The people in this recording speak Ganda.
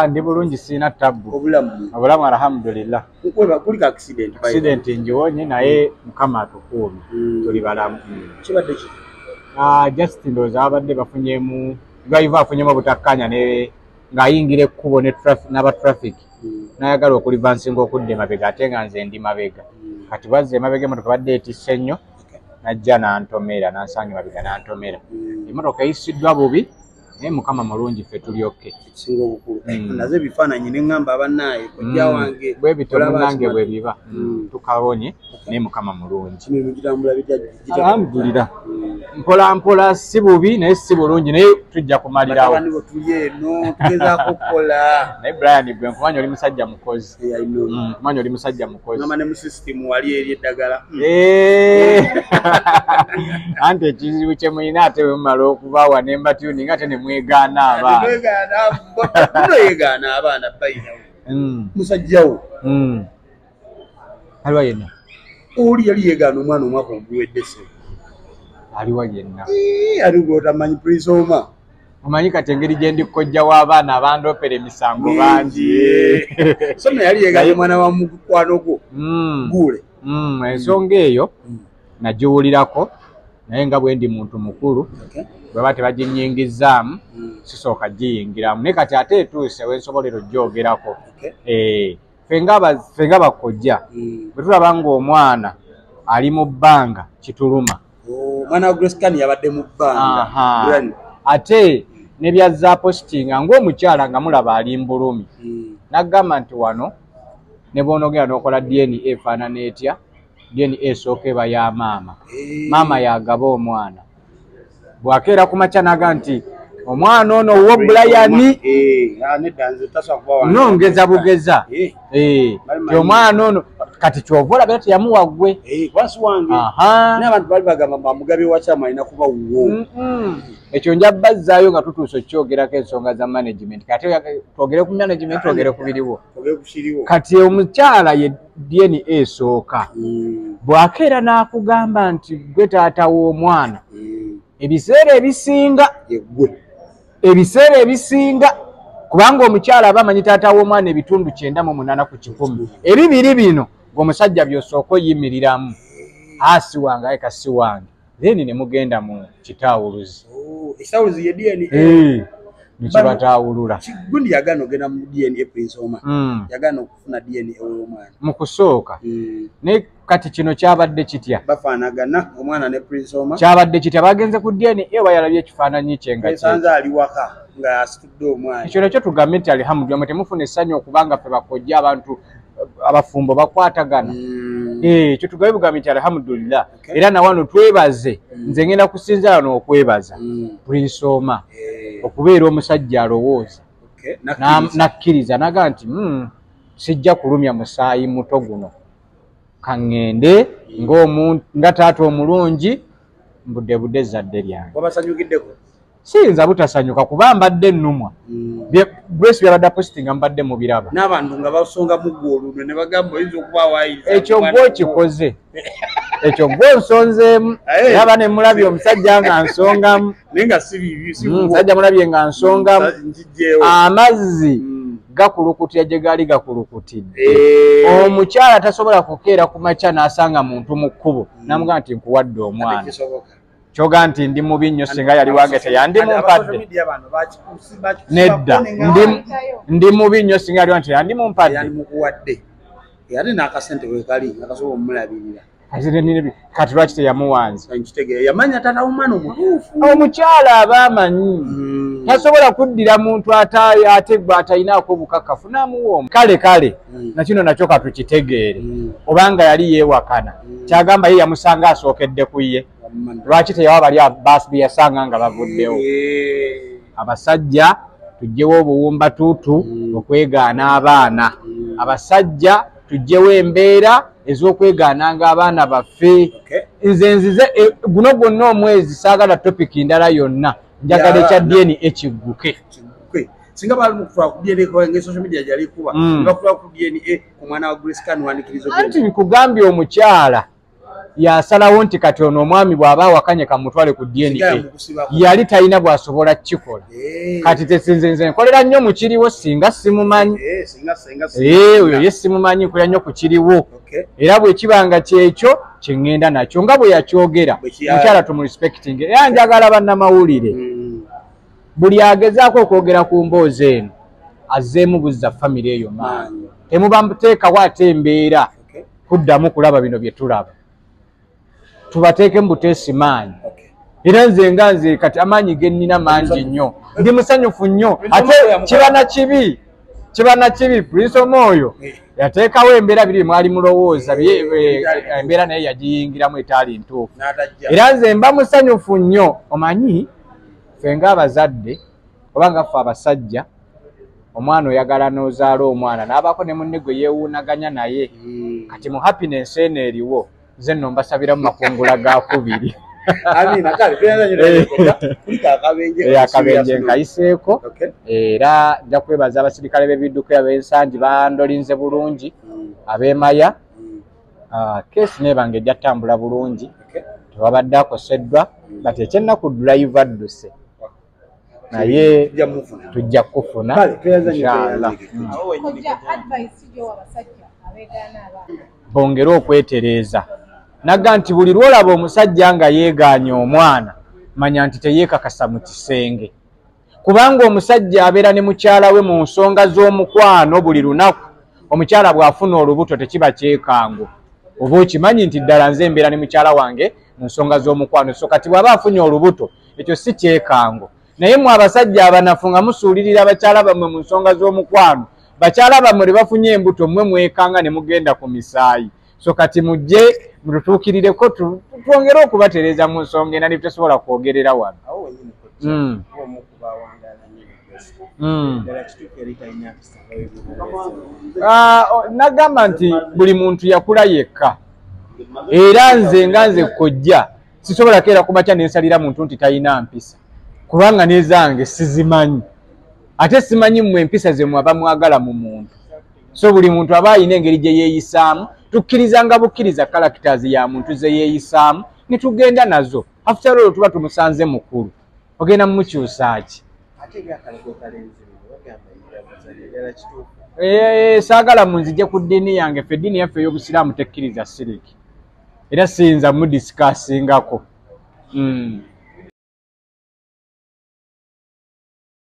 Ndi bulungi sina tabbu. Obulamu alhamdulillah. Kuli accident. Accident njiwonye naye Mukama atukuumye. Tuli balamu. Kibadde ki? Just ndoza abadde bafunyemu driver afunyemu butakkanya ne ngayingire ekkubo ne traffic n'aba traffic. Nayagala okulivansinga okudde mabega ate nga nze ndi mabega. Kati bazze mabega emotoka badde etisse nnyo najja nantomera nansange mabega nantomera. Emotoka eyisiddwa bubi naye Mukama mulungi ffe tuli okke. Singa obukulu. Naze bifaananyi ne ŋŋamba abannaye kujja wange. Bwe bitono nange bwe biba. Tukabonye naye Mukama mulungi. Alhamdulillah. Mpola mpola si bubi naye si bulungi naye tujja kumalirawo. Abandi botulye no tugezaako kukola. Naye Brian gwe nkumanya oli musajja mukozi. Nkumanya oli musajja mukozi. Ngamba ne mu system wali eri eddagala. Ante ekizibu kye mulina ate bwe mumala okubaawa ne mbatuninga ate ne mwegaana abaana. Yegaana abaana bayinawo. Musajjawo. Aliwa yenna. Oli yali yegaana omwana omwaka oguwedde se. Aliwa yenna. Ali gwotamanyi Prince Oma. Omanyi kati engeri gye ndi kkojja w'abaana abandoopera emisango bangi. So naye yali yegaana omwana wa mukwano gwo. Guule. Ensonga eyo nagiwulirako naye nga bwe ndi muntu mukulu. Bwe bate baginnyingizaamu sisooka giyingiramu naye kati ate etuuse wensobolera ogyogerako. Ffe nga bakojja bwe tulaba ng'omwana ali mu bbanga kituluma. Omwana wa Grace Kani yabadde mu bbanga. Ate ne byazza postinga ng'omukyala nga mulaba ali mbulumi. Naggamba nti wano ne bw'onogera n'okola DNA efaanana etya DNA esooka eba ya maama. Maama yagaba omwana. Bwakeera ku makya naga nti omwana ono wo Brian nongeza bugeza ti omwana ono kati kyova olabira teyamuwa ggwe n'abantu bali bagamba bamugabe wakyama alina kuba wo. Ekyo nja bazzaayo nga tutuuse okyogerako ensonga za management kati twogere ku management twogere ku biriwo kati omukyala ye DNA esooka bwakeera n'akugamba nti gwe taata w'omwana ebiseera ebisinga kubanga omukyala aba amanyi taata w'omwana ebitundu 98 ku 100 ebibiri bino ng'omusajja by'osooka oyimiriramu asi wange aye kasi wange then ne mugenda mu kitaawuluzi ekitawuluzi ye DNA nekibataawulula gundi yagaana ogenda mu DNA Prince Oma yagaana okufuna DNA ow'omwana mu kusooka naye kati kino kyabadde kitya bafaanagana omwana ne Prince Oma kyabadde kitya bagenze ku DNA ewa yalabye ekifaananyi kye nga esanze ali waka nga asitudde omwana ekyo nakyo tugambe nti alhamdulillah mwe temufuna essanyu okubanga ffe bakojja abantu abafumbo bakwatagana ekyo tugabe bugambe nti alhamdulillah era na wano twebaze nze ngenda kusinza wano okwebaza Prince Oma okubeera omusajja alowooza nakkiriza naga nti sijja kulumya musaayi muto guno kaŋŋende nga taata omulungi mbudde zadde lyange. Wabasanyukiddeko? Siyinza butasanyuka kuba mbadde nnumwa. Grace byabadde postinga mbadde mu biraba. N'abantu nga basonga mu ggwoludwe ne bagamba oyinza okuba waayiriza. Ekyo gwe kikoze. Ekyo gwe nsonzeemu. Yaba ne mulabye omusajja nga nsongamu. Naye nga si bibi. Omusajja mulabye nga nsongamu. Amazzi gakulukutira gye gaali gakulukutidde. Omukyala tasobola kukeera ku makya n'asanga muntu mu kkubo. Namugamba nti nkuwadde omwana. Kyoga nti ndi mubi nnyo singa yali wange teyandi mumpadde. Nedda. Ndi mubi nnyo singa yali wange teyandi mumpadde. Yali mukuwadde. Yali n'akasente we kali akasobola omulabirira. Kati lwaki teyamuwanze? Yamanya taata w'omwana omutuufu. Omukyala aba amanyi. Tasobola kuddira muntu ate gwe atalinaako bukakafu n'amuwa. Kale nakino nakyo katukitegeere obanga yali yeewakana kyagamba ye yamusanga asookedde ku ye lwaki teyawa bali basi yasanga nga bavuddewo. Abasajja tujjewo obuwumba tuutu okwegaana abaana. Abasajja tujjewo embeera ez'okwegaananga abaana baffe. Nze nzize guno gwonna omwezi saagala topiki ndala yonna njagala ekya DNA ekigguke. Singa bali mukufuna ku DNA kwa nge social media jali kuba bakufuna ku DNA ku mwana wa Grace Kani wanikirizo. Anti nkugambye omukyala yasalawo nti kati ono omwami bw'aba awakanye kamutwale ku DNA yali talina bw'asobola kukikola kati tesinze nkolera nnyo mu kiriwo singa simumanyi oyo ye simumanyi nkolera nnyo ku kiriwo era bwe kibanga kyekyo kye ŋŋenda nakyo nga bwe yakyogera mukyala tumurespecting era njagala bannamawulire buli agezaako okwogera ku mboozi eno azzeemu buzza famire eyo maanyi temuba muteekawo ate embeera kuddamu kulaba bino bye tulaba tubateeke mu buteesi maanyi era nze kati amaanyi ge nnina mangi nnyo ndi musanyufu nnyo ate kiba na kibi Prince Omwoyo yateekawo embeera biri mwali mulowooza embeera naye yagiyingiramu etaali ntuufu era nze mba musanyufu nnyo omanyi ffe ng'abazadde oba nga ffe abasajja omwana oyagala n'ozaala omwana n'abaako ne munne gwe yeewuunaganya naye kati mu happiness eno eriwo nze nno mbasabira mu makungula ga kubiri akabenje nkayiseeko era nja kwebaza abasirikale b'ebidduka ab'ensangi bandolinze bulungi ab'emaya keesi nebange ejja ttambula bulungi tewabadde akoseddwa kati ekyennaku drive adduse naye tujja kufuna inshallah bongera okwetereeza naga nti buli lwolaba omusajja nga yeegaanya omwana manya nti teyeekakasa mu kisenge kubanga omusajja abeera ne mukyala we mu nsonga z'omukwano buli lunaku omukyala bw'afuna olubuto tekiba kyekango oba okimanyi nti ddala nze mbeera ne mukyala wange mu nsonga z'omukwano so kati bw'aba afunye olubuto ekyo si kyekango naye mwe abasajja abanafu nga musuulirira bakyala bammwe mu nsonga z'omukwano bakyala bammwe ne bafunye embuto mmwe mwekanga ne mugenda ku misaayi so kati mujje mututuukirireko twongere okubatereeza mu nsonga ena nebitasobola kwogerera wano nagamba nti buli muntu yakula yekka era nze kkojja sisobola keera kumakya nensalira muntu nti talina mpisa kubanga nezange sizimanyi ate simanyi mmwe empisa ze mwaba mwagala mu muntu so buli muntu aba ayina engeri gye yeeyisaamu tukkirizanga bukkiriza characters ya muntu ze yeeyisaamu ne tugenda nazo after all tuba tumusanze mukulu ogenda mumukyusa ki saagala munzije ku ddiini yange ffe eddiini yaffe ey'obusiraamu tekkiriza siriki era siyinza mudisikaasingako